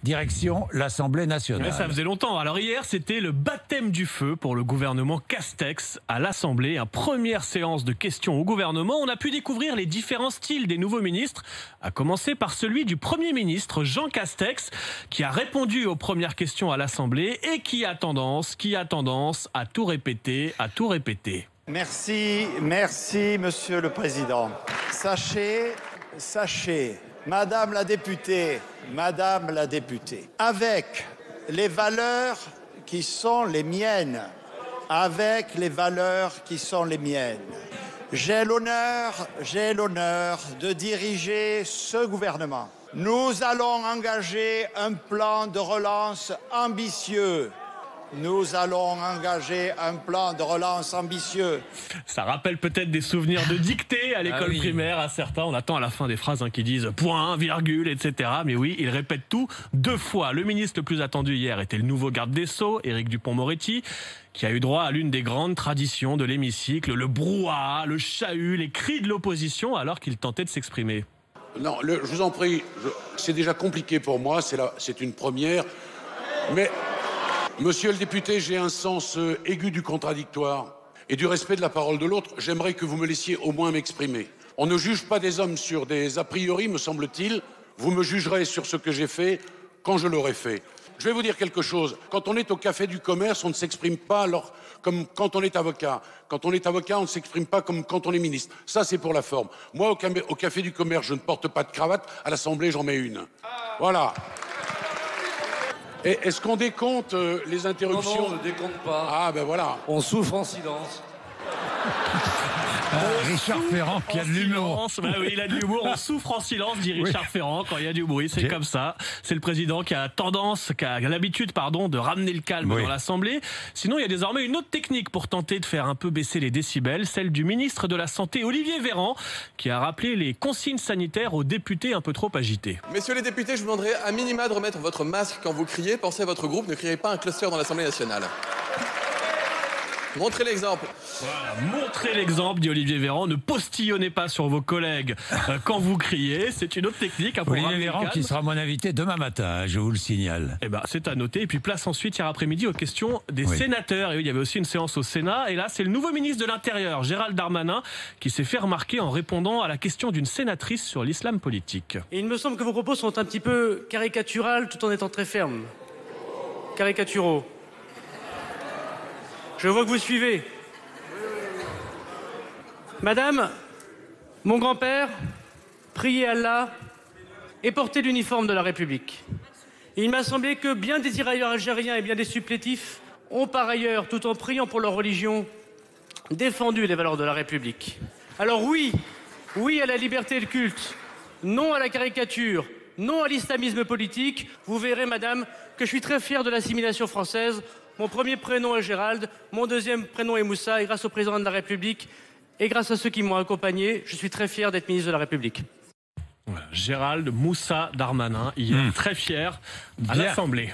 direction l'Assemblée nationale. Ouais, ça faisait longtemps. Alors hier, c'était le baptême du feu pour le gouvernement Castex à l'Assemblée. Première séance de questions au gouvernement. On a pu découvrir les différents styles des nouveaux ministres, à commencer par celui du Premier ministre Jean Castex, qui a répondu aux premières questions à l'Assemblée et qui a tendance à tout répéter, Merci, Monsieur le Président. Sachez, Madame la députée, avec les valeurs qui sont les miennes, j'ai l'honneur de diriger ce gouvernement. Nous allons engager un plan de relance ambitieux. Ça rappelle peut-être des souvenirs de dictée à l'école primaire à certains. On attend à la fin des phrases qui disent point, virgule, etc. Mais oui, il répète tout 2 fois. Le ministre le plus attendu hier était le nouveau garde des Sceaux, Éric Dupond-Moretti, qui a eu droit à l'une des grandes traditions de l'hémicycle, le brouhaha, le chahut, les cris de l'opposition alors qu'il tentait de s'exprimer. Non, je vous en prie, c'est déjà compliqué pour moi, c'est une première, mais... Monsieur le député, j'ai un sens aigu du contradictoire et du respect de la parole de l'autre. J'aimerais que vous me laissiez au moins m'exprimer. On ne juge pas des hommes sur des a priori, me semble-t-il. Vous me jugerez sur ce que j'ai fait quand je l'aurai fait. Je vais vous dire quelque chose. Quand on est au café du commerce, on ne s'exprime pas comme quand on est avocat. Quand on est avocat, on ne s'exprime pas comme quand on est ministre. Ça, c'est pour la forme. Moi, au café du commerce, je ne porte pas de cravate. À l'Assemblée, j'en mets une. Voilà. Est-ce qu'on décompte les interruptions? Non, on ne décompte pas. Ah, ben voilà. On souffre en silence. Richard Ferrand qui a de l'humour. Bah oui, il a de l'humour. On souffre en silence, dit Richard Ferrand, quand il y a du bruit. C'est comme ça. C'est le président qui a l'habitude, de ramener le calme dans l'Assemblée. Sinon, il y a désormais une autre technique pour tenter de faire un peu baisser les décibels, celle du ministre de la Santé, Olivier Véran, qui a rappelé les consignes sanitaires aux députés un peu trop agités. Messieurs les députés, je vous demanderai à minima de remettre votre masque quand vous criez. Pensez à votre groupe, ne criez pas un cluster dans l'Assemblée nationale. Montrez l'exemple. Voilà, montrez l'exemple, dit Olivier Véran. Ne postillonnez pas sur vos collègues quand vous criez. C'est une autre technique. Pour Olivier Véran qui sera mon invité demain matin, je vous le signale. Eh ben, c'est à noter. Et puis place ensuite hier après-midi aux questions des sénateurs. Et il y avait aussi une séance au Sénat. Et là, c'est le nouveau ministre de l'Intérieur, Gérald Darmanin, qui s'est fait remarquer en répondant à la question d'une sénatrice sur l'islam politique. Et il me semble que vos propos sont un petit peu caricaturales tout en étant très fermes. Caricaturaux. Je vois que vous suivez. Madame, mon grand-père priait Allah et portait l'uniforme de la République. Et il m'a semblé que bien des tirailleurs algériens et bien des supplétifs ont par ailleurs, tout en priant pour leur religion, défendu les valeurs de la République. Alors oui à la liberté de culte, non à la caricature, non à l'islamisme politique. Vous verrez, madame, que je suis très fier de l'assimilation française. Mon premier prénom est Gérald, mon deuxième prénom est Moussa, et grâce au président de la République et grâce à ceux qui m'ont accompagné, je suis très fier d'être ministre de la République. Voilà, Gérald Moussa Darmanin, il est très fier à l'Assemblée.